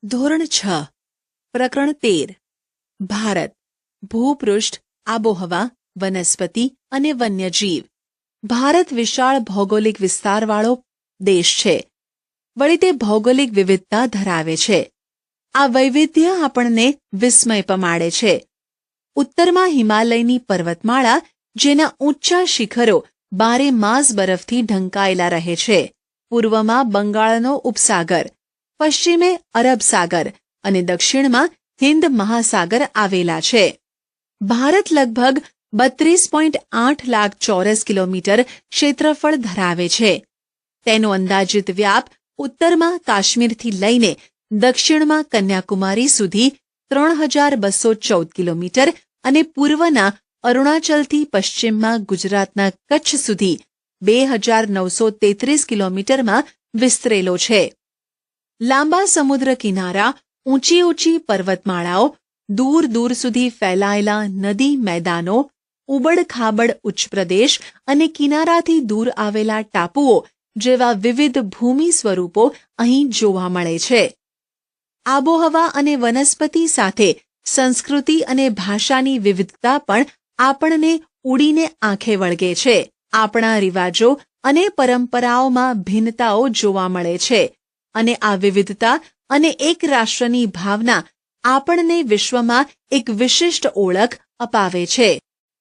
ધોરણ 6 પ્રકરણ 13 ભારત ભૂપૃષ્ઠ આબોહવા વનસ્પતિ અને વન્યજીવ ભારત વિશાળ ભૌગોલિક વિસ્તારવાળો દેશ છે. વળી તે ભૌગોલિક વિવિધતા ધરાવે છે. આ વૈવિધ્ય આપણને વિસ્મય પમાડે છે. ઉત્તરમાં હિમાલયની પર્વતમાળા જેના ઊંચા શિખરો બારે માસ બરફથી ઢંકાયેલા રહે છે. પૂર્વમાં બંગાળનો ઉપસાગર, પશ્ચિમે અરબ સાગર અને દક્ષિણમાં હિન્દ મહાસાગર આવેલા છે. ભારત લગભગ 32.8 લાખ ચોરસ કિલોમીટર ક્ષેત્રફળ ધરાવે છે. તેનો અંદાજિત વ્યાપ ઉત્તરમાં કાશ્મીરથી લઈને દક્ષિણમાં કન્યાકુમારી સુધી 3214 કિલોમીટર અને પૂર્વના અરુણાચલથી પશ્ચિમમાં ગુજરાતના કચ્છ સુધી 2933 કિલોમીટરમાં વિસ્તરેલો છે. લાંબા સમુદ્ર કિનારા, ઊંચી ઊંચી પર્વતમાળાઓ, દૂર દૂર સુધી ફેલાયેલા નદી મેદાનો, ઉબડ-ખાબડ ઉચ્ચપ્રદેશ અને કિનારાથી દૂર આવેલા ટાપુઓ જેવા વિવિધ ભૂમિ સ્વરૂપો અહીં જોવા મળે છે. આબોહવા અને વનસ્પતિ સાથે સંસ્કૃતિ અને ભાષાની વિવિધતા પણ આપણને ઉડીને આંખે વળગે છે. આપણા રિવાજો અને પરંપરાઓમાં ભિન્નતાઓ જોવા મળે છે અને આ વિવિધતા અને એક રાષ્ટ્રની ભાવના આપણને વિશ્વમાં એક વિશિષ્ટ ઓળખ અપાવે છે.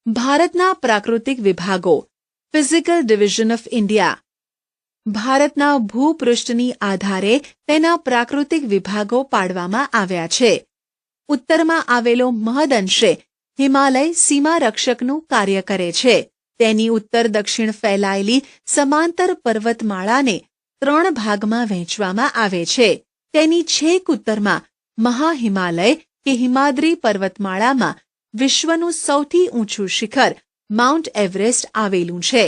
ભારતના પ્રાકૃતિક વિભાગો. Physical division of India. ભારતના ભૂપૃષ્ઠની આધારે તેના પ્રાકૃતિક વિભાગો પાડવામાં આવ્યા છે. ઉત્તરમાં આવેલો મહદઅંશે હિમાલય સીમા રક્ષકનું કાર્ય કરે છે. તેની ઉત્તર દક્ષિણ ફેલાયેલી સમાંતર પર્વતમાળાને 3 ભાગમાં વહેંચવામાં આવે છે. તેની છેક ઉત્તરમાં મહાહિમાલય કે હિમાદ્રી પર્વતમાળામાં વિશ્વનું સૌથી ઊંચું શિખર માઉન્ટ એવરેસ્ટ આવેલું છે.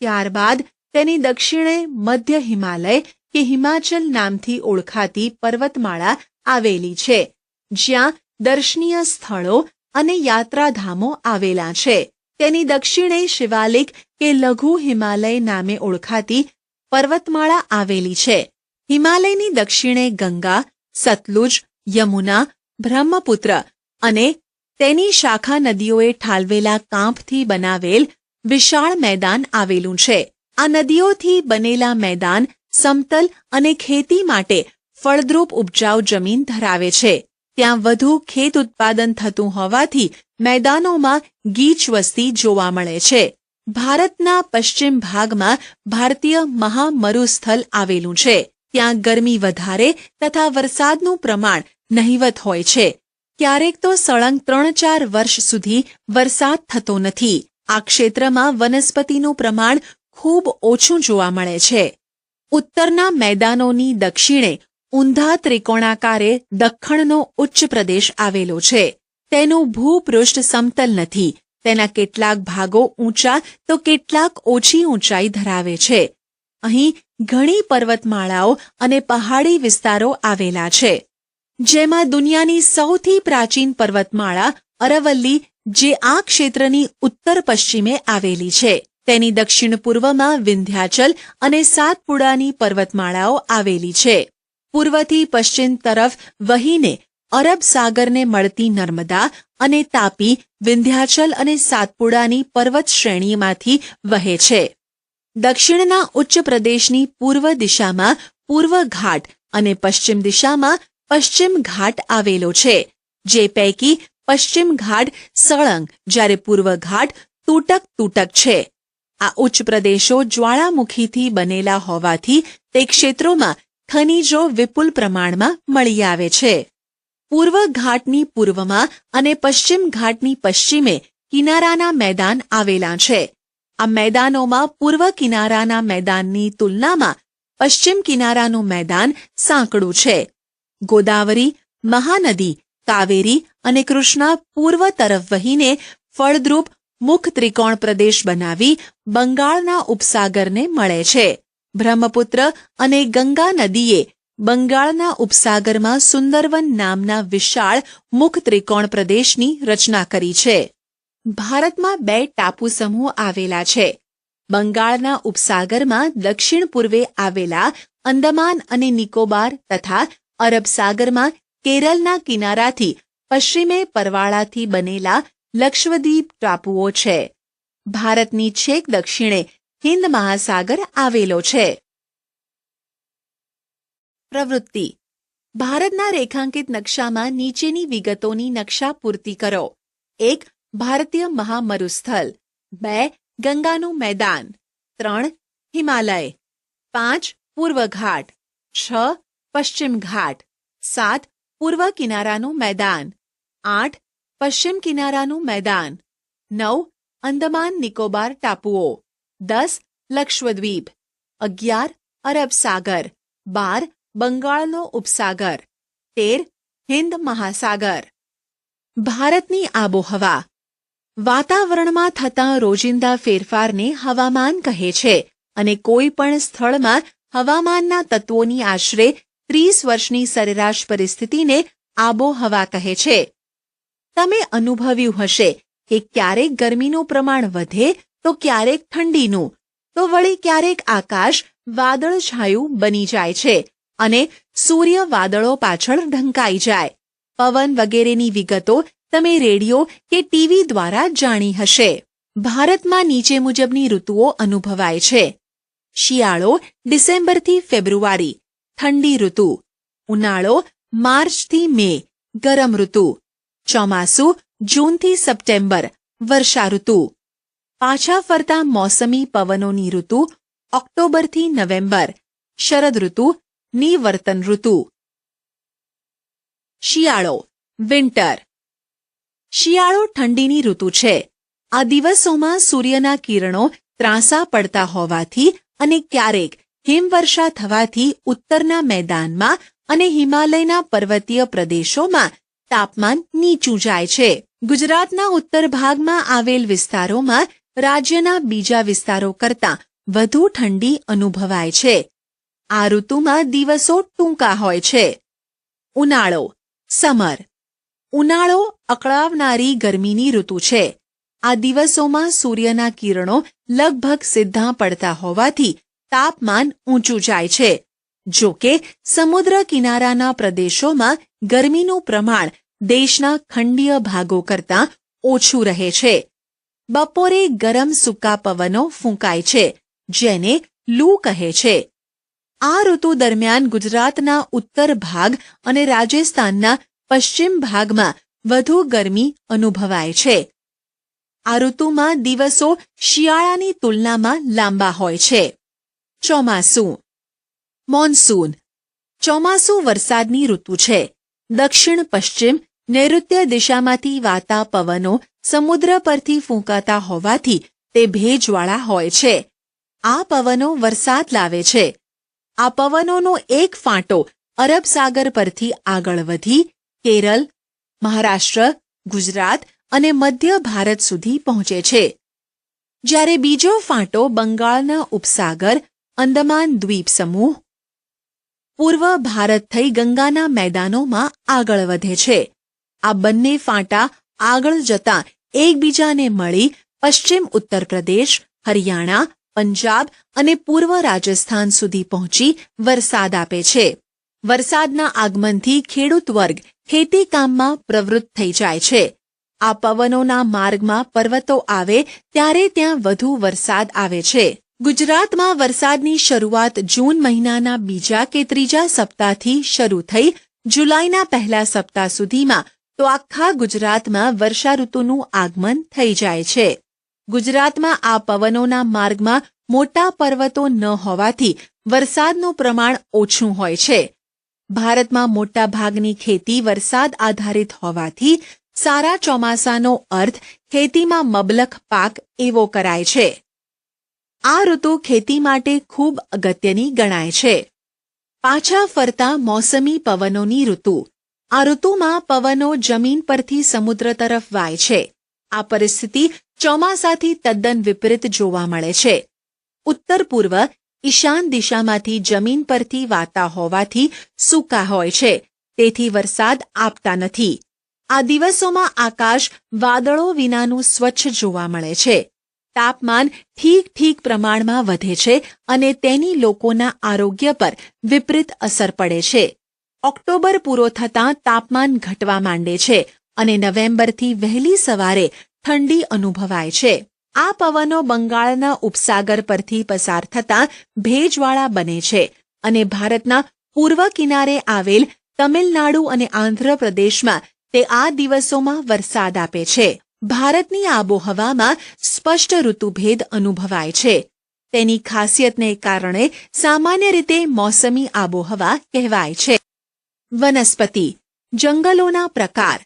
ત્યારબાદ તેની દક્ષિણે મધ્ય હિમાલય કે હિમાચલ નામથી ઓળખાતી પર્વતમાળા આવેલી છે, જ્યાં દર્શનીય સ્થળો અને યાત્રાધામો આવેલા છે. તેની દક્ષિણે શિવાલિક કે લઘુ હિમાલય નામે ઓળખાતી પર્વતમાળા આવેલી છે. હિમાલયની દક્ષિણે ગંગા, સતલુજ, યમુના, બ્રહ્મપુત્ર અને તેની શાખા નદીઓએ ઠાલવેલા કાંપથી બનાવેલ વિશાળ મેદાન આવેલું છે. આ નદીઓથી બનેલા મેદાન સમતલ અને ખેતી માટે ફળદ્રુપ ઉપજાઉ જમીન ધરાવે છે. ત્યાં વધુ ખેત ઉત્પાદન થતું હોવાથી મેદાનોમાં ગીચ વસ્તી જોવા મળે છે. ભારતના પશ્ચિમ ભાગમાં ભારતીય મહામરુસ્થલ આવેલું છે. ત્યાં ગરમી વધારે તથા વરસાદનું પ્રમાણ નહિવત હોય છે. ક્યારેક તો સળંગ 3-4 વર્ષ સુધી વરસાદ થતો નથી. આ ક્ષેત્રમાં વનસ્પતિનું પ્રમાણ ખૂબ ઓછું જોવા મળે છે. ઉત્તરના મેદાનોની દક્ષિણે ઊંધા ત્રિકોણાકારે દખ્ખણનો ઉચ્ચ પ્રદેશ આવેલો છે. તેનું ભૂપૃષ્ઠ સમતલ નથી. તેના કેટલાક ભાગો ઊંચા તો કેટલાક ઓછી ઊંચાઈ ધરાવે છે. અહીં ઘણી પર્વતમાળાઓ અને પહાડી વિસ્તારો આવેલા છે, જેમાં દુનિયાની સૌથી પ્રાચીન પર્વતમાળા અરવલ્લી જે આ ક્ષેત્રની ઉત્તર પશ્ચિમે આવેલી છે. તેની દક્ષિણ પૂર્વમાં વિંધ્યાચલ અને સાતપુડાની પર્વતમાળાઓ આવેલી છે. પૂર્વથી પશ્ચિમ તરફ વહીને અરબ સાગરને મળતી નર્મદા અને તાપી વિંધ્યાચલ અને સાતપુડાની પર્વત શ્રેણીમાંથી વહે છે. દક્ષિણના ઉચ્ચ પ્રદેશની પૂર્વ દિશામાં પૂર્વ ઘાટ અને પશ્ચિમ દિશામાં પશ્ચિમ ઘાટ આવેલો છે, જે પૈકી પશ્ચિમ ઘાટ સળંગ જ્યારે પૂર્વ ઘાટ તૂટક છે. આ ઉચ્ચ પ્રદેશો જ્વાળામુખીથી બનેલા હોવાથી તે ક્ષેત્રોમાં ખનિજો વિપુલ પ્રમાણમાં મળી આવે છે. પૂર્વ ઘાટની પૂર્વમાં અને પશ્ચિમ ઘાટની પશ્ચિમે કિનારાના મેદાન આવેલા છે. આ મેદાનોમાં પૂર્વ કિનારાના મેદાનની તુલનામાં પશ્ચિમ કિનારાનું મેદાન સાંકડું છે. ગોદાવરી, મહાનદી, કાવેરી અને કૃષ્ણા પૂર્વ તરફ વહીને ફળદ્રુપ મુખ ત્રિકોણ પ્રદેશ બનાવી બંગાળના ઉપસાગરને મળે છે. બ્રહ્મપુત્ર અને ગંગા નદીએ બંગાળના ઉપસાગરમાં સુંદરવન નામના વિશાળ મુખ ત્રિકોણ પ્રદેશની રચના કરી છે. ભારતમાં 2 ટાપુ સમૂહ આવેલા છે. બંગાળના ઉપસાગરમાં દક્ષિણ પૂર્વે આવેલા અંદમાન અને નિકોબાર તથા અરબ સાગરમાં કેરળના કિનારાથી પશ્ચિમે પરવાળાથી બનેલા લક્ષદ્વીપ ટાપુઓ છે. ભારતની છેક દક્ષિણે હિન્દ મહાસાગર આવેલો છે. પ્રવૃત્તિ. ભારતના રેખાંકિત નકશામાં નીચેની વિગતોની નકશા પૂર્તિ કરો. 1. ભારતીય મહામરુસ્થળ. 2. ગંગાનું મેદાન. 3. હિમાલય. 5. પૂર્વ ઘાટ. 6. પશ્ચિમ ઘાટ. 7. પૂર્વ કિનારાનું મેદાન. 8. પશ્ચિમ કિનારાનું મેદાન. 9. અંદમાન નિકોબાર ટાપુઓ. 10. લક્ષદ્વીપ. 11. અરબ સાગર. 12. બંગાળનો ઉપસાગર. 13. હિન્દ મહાસાગર. ભારતની આબોહવા. વાતાવરણમાં થતા રોજિંદા ફેરફારને હવામાન કહે છે અને કોઈ પણ સ્થળમાં હવામાનના તત્વોની આશરે 30 વર્ષની સરેરાશ પરિસ્થિતિને આબોહવા કહે છે. તમે અનુભવ્યું હશે કે ક્યારેક ગરમીનું પ્રમાણ વધે તો ક્યારેક ઠંડીનું, તો વળી ક્યારેક આકાશ વાદળછાયું બની જાય છે અને સૂર્ય વાદળો પાછળ ઢંકાઈ જાય. પવન વગેરેની વિગતો તમે રેડિયો કે ટીવી દ્વારા જાણી હશે. ભારતમાં નીચે મુજબની ઋતુઓ અનુભવાય છે. શિયાળો ડિસેમ્બરથી ફેબ્રુઆરી, ઠંડી ઋતુ. ઉનાળો માર્ચથી મે, ગરમ ઋતુ. ચોમાસું જૂનથી સપ્ટેમ્બર, વર્ષા ઋતુ. પાછા ફરતા મોસમી પવનોની ઋતુ ઓક્ટોબરથી નવેમ્બર, શરદ ઋતુ, નિવર્તન ઋતુ. શિયાળો વિન્ટર. શિયાળો ઠંડીની ઋતુ છે. આ દિવસોમાં સૂર્યના કિરણો ત્રાંસા પડતા હોવાથી અને ક્યારેક હિમવર્ષા થવાથી ઉત્તરના મેદાનમાં અને હિમાલયના પર્વતીય પ્રદેશોમાં તાપમાન નીચું જાય છે. ગુજરાતના ઉત્તર ભાગમાં આવેલ વિસ્તારોમાં રાજ્યના બીજા વિસ્તારો કરતાં વધુ ઠંડી અનુભવાય છે. આ ઋતુમાં દિવસો ટૂંકા હોય છે. ઉનાળો સમર. ઉનાળો અકળાવનારી ગરમીની ઋતુ છે. આ દિવસોમાં સૂર્યના કિરણો લગભગ સીધા પડતા હોવાથી તાપમાન ઊંચું જાય છે. જો કે સમુદ્ર કિનારાના પ્રદેશોમાં ગરમીનું પ્રમાણ દેશના ખંડીય ભાગો કરતાં ઓછું રહે છે. બપોરે ગરમ સૂકા પવનો ફૂંકાય છે, જેને લૂ કહે છે. આ ઋતુ દરમિયાન ગુજરાતના ઉત્તર ભાગ અને રાજસ્થાનના પશ્ચિમ ભાગમાં વધુ ગરમી અનુભવાય છે. આ ઋતુમાં દિવસો શિયાળાની તુલનામાં લાંબા હોય છે. ચોમાસું. મોન્સૂન. ચોમાસું વરસાદની ઋતુ છે. દક્ષિણ પશ્ચિમ નૈઋત્ય દિશામાંથી વાતા પવનો સમુદ્ર પરથી ફૂંકાતા હોવાથી તે ભેજવાળા હોય છે. આ પવનો વરસાદ લાવે છે. આ પવનોનો એક ફાંટો અરબ સાગર પરથી આગળ વધી કેરળ, મહારાષ્ટ્ર, ગુજરાત અને મધ્ય ભારત સુધી પહોંચે છે. જ્યારે બીજો ફાંટો બંગાળના ઉપસાગર, અંદમાન દ્વીપ સમૂહ, પૂર્વ ભારત થઈ ગંગાના મેદાનોમાં આગળ વધે છે. આ બંને ફાંટા આગળ જતાં એકબીજાને મળી પશ્ચિમ ઉત્તર પ્રદેશ, હરિયાણા, પંજાબ અને પૂર્વ રાજસ્થાન સુધી પહોંચી વરસાદ આપે છે. વરસાદના આગમનથી ખેડૂત વર્ગ ખેતીકામમાં પ્રવૃત્ત થઈ જાય છે. આ પવનોના માર્ગમાં પર્વતો આવે ત્યારે ત્યાં વધુ વરસાદ આવે છે. ગુજરાતમાં વરસાદની શરૂઆત જૂન મહિનાના બીજા કે ત્રીજા સપ્તાહથી શરૂ થઈ જુલાઈના પહેલા સપ્તાહ સુધીમાં તો આખા ગુજરાતમાં વર્ષા ઋતુનું આગમન થઈ જાય છે. ગુજરાતમાં આ પવનોના માર્ગમાં મોટા પર્વતો ન હોવાથી વરસાદનું પ્રમાણ ઓછું હોય છે. ભારતમાં મોટા ભાગની ખેતી વરસાદ આધારિત હોવાથી સારા ચોમાસાનો અર્થ ખેતીમાં મબલખ પાક એવો કરાય છે. આ ઋતુ ખેતી માટે ખૂબ અગત્યની ગણાય છે. પાછા ફરતા મોસમી પવનોની ઋતુ. આ ઋતુમાં પવનો જમીન પરથી સમુદ્ર તરફ વાય છે. આ પરિસ્થિતિ ચોમાસાથી તદ્દન વિપરીત જોવા મળે છે. ઉત્તર પૂર્વ ઈશાન દિશામાંથી જમીન પરથી વાતા હોવાથી સૂકા હોય છે, તેથી વરસાદ આપતા નથી. આ દિવસોમાં આકાશ વાદળો વિનાનું સ્વચ્છ જોવા મળે છે. તાપમાન ઠીક પ્રમાણમાં વધે છે અને તેની લોકોના આરોગ્ય પર વિપરીત અસર પડે છે. ઓક્ટોબર પૂરો થતાં તાપમાન ઘટવા માંડે છે અને નવેમ્બરથી વહેલી સવારે ઠંડી અનુભવાય છે. આ પવનો બંગાળના ઉપસાગર પરથી પસાર થતાં ભેજવાળા બને છે અને ભારતના પૂર્વ કિનારે આવેલ તમિલનાડુ અને આંધ્રપ્રદેશમાં તે આ દિવસોમાં વરસાદ આપે છે. ભારતની આબોહવામાં સ્પષ્ટ ઋતુભેદ અનુભવાય છે. તેની ખાસિયતને કારણે સામાન્ય રીતે મોસમી આબોહવા કહેવાય છે. વનસ્પતિ, જંગલોના પ્રકાર,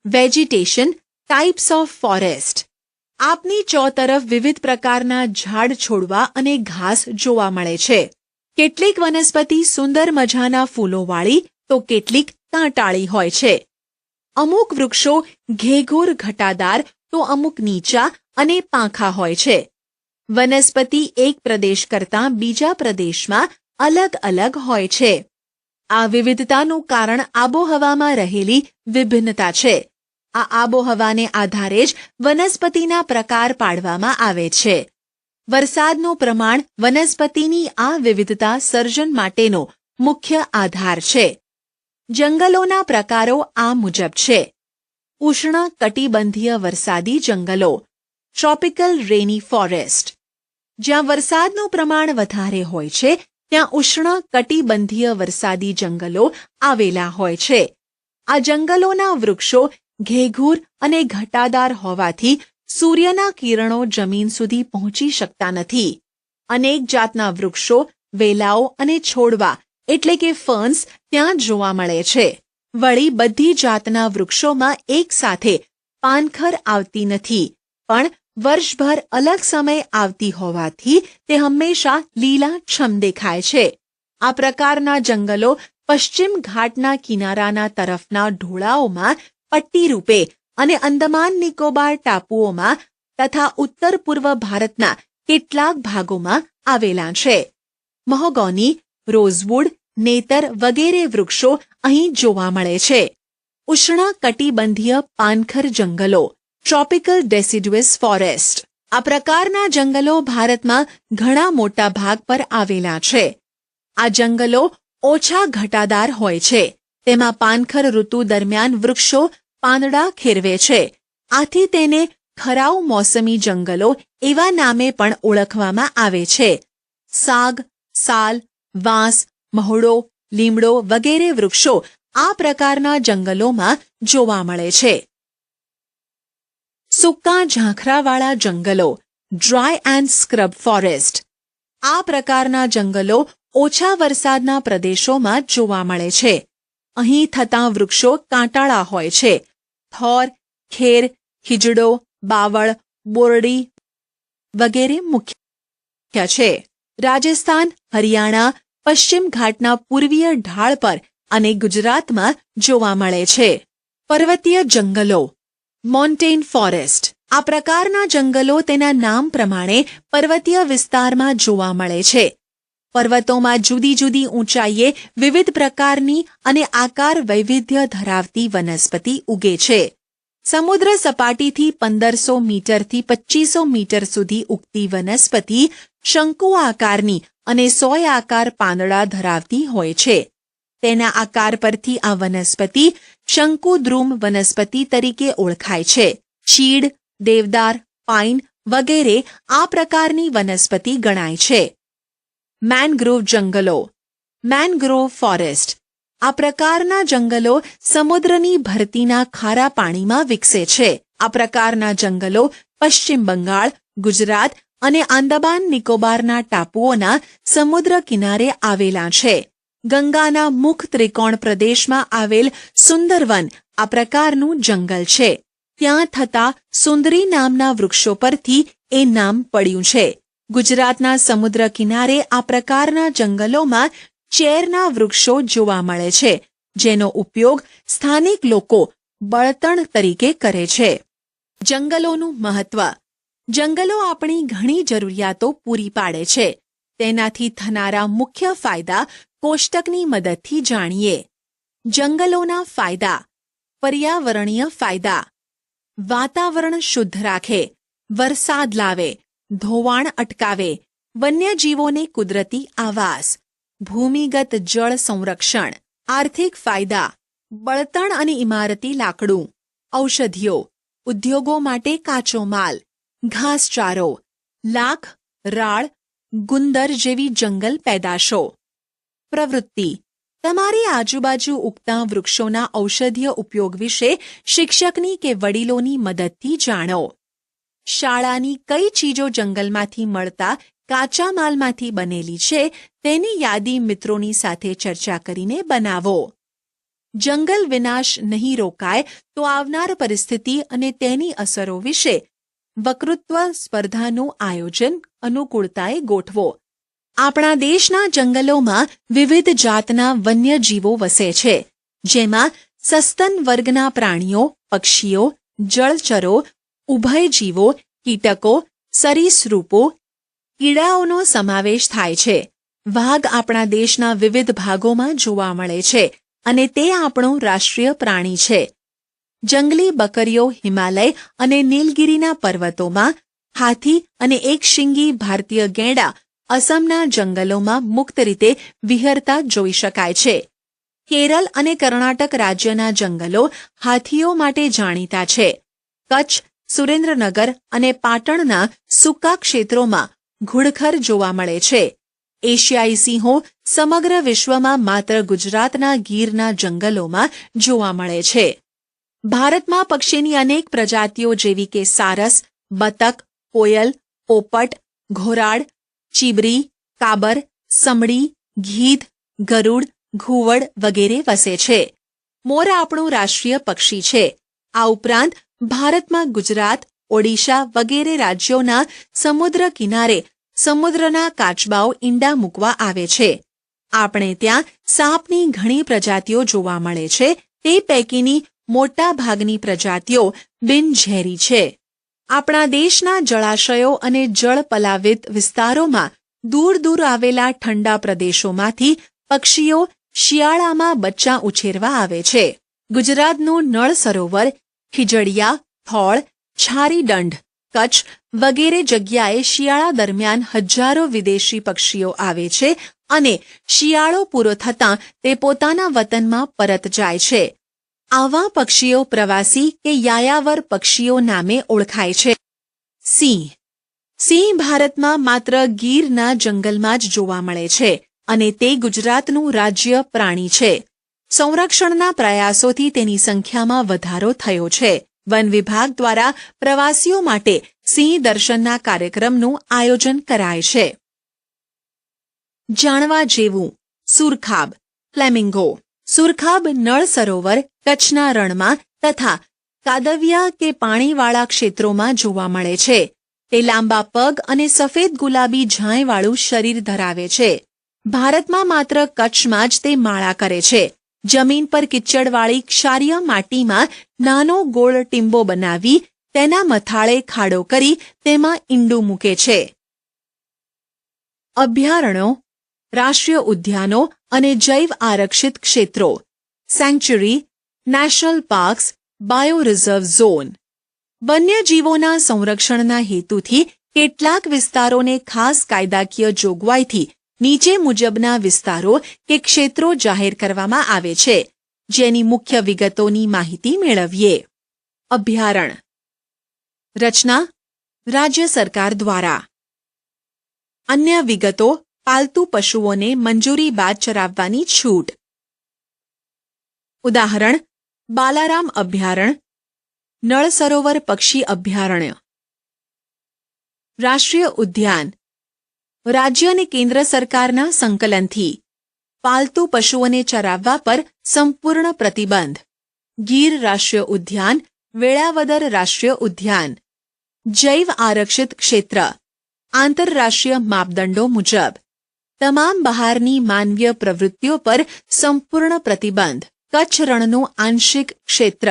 વેજીટેશન, ટાઇપ્સ ઓફ ફોરેસ્ટ. આપની ચોતરફ વિવિધ પ્રકારના ઝાડ છોડવા અને ઘાસ જોવા મળે છે. કેટલીક વનસ્પતિ સુંદર મજાના ફૂલોવાળી તો કેટલીક કાંટાળી હોય છે. અમુક વૃક્ષો ઘેઘૂર ઘટાદાર તો અમુક નીચા અને પાંખા હોય છે. વનસ્પતિ એક પ્રદેશ કરતાં બીજા પ્રદેશમાં અલગ અલગ હોય છે. આ વિવિધતાનું કારણ આબોહવામાં રહેલી વિભિન્નતા છે. આ આબોહવાને આધારે જ વનસ્પતિના પ્રકાર પાડવામાં આવે છે. વરસાદનું પ્રમાણ વનસ્પતિની આ વિવિધતા સર્જન માટેનો મુખ્ય આધાર છે. જંગલોના પ્રકારો આ મુજબ છે. ઉષ્ણ કટિબંધીય વરસાદી જંગલો, ટ્રોપિકલ રેની ફોરેસ્ટ. જ્યાં વરસાદનું પ્રમાણ વધારે હોય છે ત્યાં ઉષ્ણ કટિબંધીય વરસાદી જંગલો આવેલા હોય છે. આ જંગલોના વૃક્ષો ઘેઘૂર અને ઘટાદાર હોવાથી સૂર્યના કિરણો જમીન સુધી પહોંચી શકતા નથી. અનેક જાતના વૃક્ષો, વેલાઓ અને છોડવા એટલે કે ફર્ન્સ ત્યાં જોવા મળે છે. વળી બધી જાતના વૃક્ષોમાં એક સાથે પાનખર આવતી નથી, પણ વર્ષભર અલગ સમય આવતી હોવાથી તે હંમેશા લીલાછમ દેખાય છે. આ પ્રકારના જંગલો પશ્ચિમ ઘાટના કિનારાના તરફના ઢોળાવોમાં પટ્ટી રૂપે અને અંદમાન નિકોબાર ટાપુઓમાં તથા ઉત્તર પૂર્વ ભારતના કેટલાક ભાગોમાં આવેલા છે. મહોગોની, રોઝવુડ, નેતર વગેરે વૃક્ષો અહીં જોવા મળે છે. ઉષ્ણ કટિબંધીય પાનખર જંગલો, ટ્રોપિકલ ડેસિડ્યુઅસ ફોરેસ્ટ. આ પ્રકારના જંગલો ભારતમાં ઘણા મોટા ભાગ પર આવેલા છે. આ જંગલો ઓછા ઘટાદાર હોય છે. તેમાં પાનખર ઋતુ દરમિયાન વૃક્ષો પાંદડા ખેરવે છે. આથી તેને ખરાઉ મોસમી જંગલો એવા નામે પણ ઓળખવામાં આવે છે. સાગ, સાલ, વાંસ, મહોડો, લીમડો વગેરે વૃક્ષો આ પ્રકારના જંગલોમાં જોવા મળે છે. સૂકા ઝાંખરાવાળા જંગલો, ડ્રાય એન્ડ સ્ક્રબ ફોરેસ્ટ. આ પ્રકારના જંગલો ઓછા વરસાદના પ્રદેશોમાં જોવા મળે છે. અહીં થતાં વૃક્ષો કાંટાળા હોય છે. થોર, ખેર, ખીજડો, બાવળ, બોરડી વગેરે મુખ્ય છે. રાજસ્થાન, હરિયાણા, પશ્ચિમ ઘાટના પૂર્વીય ઢાળ પર અને ગુજરાતમાં જોવા મળે છે. પર્વતીય જંગલો, મોન્ટેન ફોરેસ્ટ. આ પ્રકારના જંગલો તેના નામ પ્રમાણે પર્વતીય વિસ્તારમાં જોવા મળે છે. પર્વતોમાં જુદી જુદી ઊંચાઈએ વિવિધ પ્રકારની અને આકાર વૈવિધ્ય ધરાવતી વનસ્પતિ ઉગે છે. સમુદ્ર સપાટીથી 1500 મીટરથી 2500 મીટર સુધી ઉગતી વનસ્પતિ શંકુ આકારની અને સોય આકાર પાંદડા ધરાવતી હોય છે. તેના આકાર પરથી આ વનસ્પતિ શંકુદ્રુમ વનસ્પતિ તરીકે ઓળખાય છે. ચીડ, દેવદાર, પાઇન વગેરે આ પ્રકારની વનસ્પતિ ગણાય છે. મેનગ્રોવ જંગલો, મેનગ્રોવ ફોરેસ્ટ. આ પ્રકારના જંગલો સમુદ્રની ભરતીના ખારા પાણીમાં વિકસે છે. આ પ્રકારના જંગલો પશ્ચિમ બંગાળ, ગુજરાત અને આંદામાન નિકોબારના ટાપુઓના સમુદ્ર કિનારે આવેલા છે. ગંગાના મુખ ત્રિકોણ પ્રદેશમાં આવેલ સુંદરવન આ પ્રકારનું જંગલ છે. ત્યાં થતા સુંદરી નામના વૃક્ષો પરથી એ નામ પડ્યું છે. ગુજરાતના સમુદ્ર કિનારે આ પ્રકારના જંગલોમાં ચેરના વૃક્ષો જોવા મળે છે, જેનો ઉપયોગ સ્થાનિક લોકો બળતણ તરીકે કરે છે. જંગલોનું મહત્વ. જંગલો આપણી ઘણી જરૂરિયાતો પૂરી પાડે છે. તેનાથી થનારા મુખ્ય ફાયદા કોષ્ટકની મદદથી જાણીએ. જંગલોના ફાયદા. પર્યાવરણીય ફાયદા. વાતાવરણ શુદ્ધ રાખે, વરસાદ લાવે, ધોવાણ અટકાવે, વન્યજીવોને કુદરતી આવાસ, ભૂમિગત જળ સંરક્ષણ, આર્થિક ફાયદા: બળતણ અને ઇમારતી લાકડું, ઔષધિઓ, ઉદ્યોગો માટે કાચો માલ, ઘાસચારો, લાખ, રાળ, ગુંદર જેવી જંગલ પેદાશો. પ્રવૃત્તિ: તમારી આજુબાજુ ઉગતા વૃક્ષોના ઔષધીય ઉપયોગ વિશે શિક્ષકની કે વડીલોની મદદથી જાણો. શાળાની કઈ ચીજો જંગલમાંથી મળતા કાચા માલમાંથી બનેલી છે તેની યાદી મિત્રોની સાથે ચર્ચા કરીને બનાવો. જંગલ વિનાશ નહીં રોકાય તો આવનાર પરિસ્થિતિ અને તેની અસરો વિશે વક્તૃત્વ સ્પર્ધાનું આયોજન અનુકૂળતાએ ગોઠવો. આપણા દેશના જંગલોમાં વિવિધ જાતના વન્યજીવો વસે છે, જેમાં સસ્તન વર્ગના પ્રાણીઓ, પક્ષીઓ, જળચરો, ઉભયજીવો, કીટકો, સરીસૃપો, કીડાઓનો સમાવેશ થાય છે. વાઘ આપણા દેશના વિવિધ ભાગોમાં જોવા મળે છે અને તે આપણું રાષ્ટ્રીય પ્રાણી છે. જંગલી બકરીઓ હિમાલય અને નીલગિરીના પર્વતોમાં, હાથી અને એકશિંગી ભારતીય ગેંડા અસમના જંગલોમાં મુક્ત રીતે વિહરતા જોઈ શકાય છે. કેરળ અને કર્ણાટક રાજ્યના જંગલો હાથીઓ માટે જાણીતા છે. કચ્છ, સુરેન્દ્રનગર અને પાટણના સૂકા ક્ષેત્રોમાં ઘુડખર જોવા મળે છે. એશિયાઈ સિંહો સમગ્ર વિશ્વમાં માત્ર ગુજરાતના ગીરના જંગલોમાં જોવા મળે છે. ભારતમાં પક્ષીની અનેક પ્રજાતિઓ જેવી કે સારસ, બતક, કોયલ, પોપટ, ઘોરાડ, ચીબરી, કાબર, સમડી, ગીધ, ગરુડ, ઘુવડ વગેરે વસે છે. મોર આપણું રાષ્ટ્રીય પક્ષી છે. આ ઉપરાંત ભારતમાં ગુજરાત, ઓડિશા વગેરે રાજ્યોના સમુદ્ર કિનારે સમુદ્રના કાચબાઓ ઈંડા મૂકવા આવે છે. આપણે ત્યાં સાપની ઘણી પ્રજાતિઓ જોવા મળે છે. તે પૈકીની મોટા ભાગની પ્રજાતિઓ બિનઝેરી છે. આપણા દેશના જળાશયો અને જળપલાવિત વિસ્તારોમાં દૂર દૂર આવેલા ઠંડા પ્રદેશોમાંથી પક્ષીઓ શિયાળામાં બચ્ચાં ઉછેરવા આવે છે. ગુજરાતનું નળ સરોવર, ખીજડીયા, થોળ, છારીદંડ, કચ્છ વગેરે જગ્યાએ શિયાળા દરમિયાન હજારો વિદેશી પક્ષીઓ આવે છે અને શિયાળો પૂરો થતાં તે પોતાના વતનમાં પરત જાય છે. આવા પક્ષીઓ પ્રવાસી કે યાયાવર પક્ષીઓ નામે ઓળખાય છે. સિંહ: સિંહ ભારતમાં માત્ર ગીરના જંગલમાં જ જોવા મળે છે અને તે ગુજરાતનું રાજ્ય પ્રાણી છે. સંરક્ષણના પ્રયાસોથી તેની સંખ્યામાં વધારો થયો છે. વન વિભાગ દ્વારા પ્રવાસીઓ માટે સિંહ દર્શનના કાર્યક્રમનું આયોજન કરાય છે. જાણવા જેવું: સુરખાબ, ફ્લેમિંગો. સુરખાબ નળ સરોવર, કચ્છના રણમાં તથા કાદવિયા કે પાણીવાળા ક્ષેત્રોમાં જોવા મળે છે. તે લાંબા પગ અને સફેદ ગુલાબી ઝાંયવાળું શરીર ધરાવે છે. ભારતમાં માત્ર કચ્છમાં જ તે માળા કરે છે. જમીન પર કિચડવાળી ક્ષારીય માટીમાં નાનો ગોળ ટીંબો બનાવી તેના મથાળે ખાડો કરી તેમાં ઈંડું મૂકે છે. અભયારણ્યો, રાષ્ટ્રીય ઉદ્યાનો અને જૈવ આરક્ષિત ક્ષેત્રો, sanctuary, national parks, bio reserve zone. વન્યજીવોના સંરક્ષણના હેતુથી કેટલાક વિસ્તારોને ખાસ કાયદાકીય જોગવાઈથી નીચે મુજબના વિસ્તારો કે ક્ષેત્રો જાહેર કરવામાં આવે છે, જેની મુખ્ય વિગતોની માહિતી મેળવીએ. અભયારણ્ય. રચના: રાજ્ય સરકાર દ્વારા. અન્ય વિગતો: પાલતુ પશુઓને મંજૂરી બાદ ચરાવવાની છૂટ. ઉદાહરણ: બાલારામ અભયારણ્ય, નળ સરોવર પક્ષી અભયારણ્ય. રાષ્ટ્રીય ઉદ્યાન: રાજ્ય અને કેન્દ્ર સરકારના સંકલનથી પાલતુ પશુઓને ચરાવવા પર સંપૂર્ણ પ્રતિબંધ. ગીર રાષ્ટ્રીય ઉદ્યાન, વેળાવદર રાષ્ટ્રીય ઉદ્યાન. જૈવ આરક્ષિત ક્ષેત્ર આંતરરાષ્ટ્રીય માપદંડો મુજબ. તમામ બહારની માનવીય પ્રવૃત્તિઓ પર સંપૂર્ણ પ્રતિબંધ. કચ્છ રણનું આંશિક ક્ષેત્ર.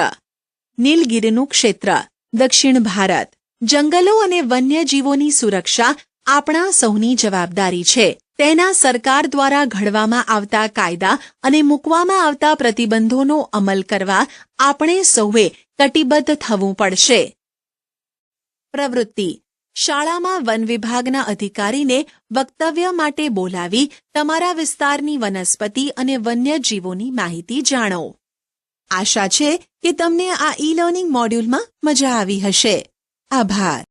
નીલગિરીનું ક્ષેત્ર, દક્ષિણ ભારત. જંગલો અને વન્યજીવોની સુરક્ષા આપણા સૌની જવાબદારી છે. તેના સરકાર દ્વારા ઘડવામાં આવતા કાયદા અને મૂકવામાં આવતા પ્રતિબંધોનો અમલ કરવા આપણે સૌએ કટિબદ્ધ થવું પડશે. પ્રવૃત્તિ: શાળામાં વન વિભાગના અધિકારીને વક્તવ્ય માટે બોલાવી તમારા વિસ્તારની વનસ્પતિ અને વન્યજીવોની માહિતી જાણો. આશા છે કે તમને આ ઈ લર્નિંગ મોડ્યુલમાં મજા આવી હશે. આભાર.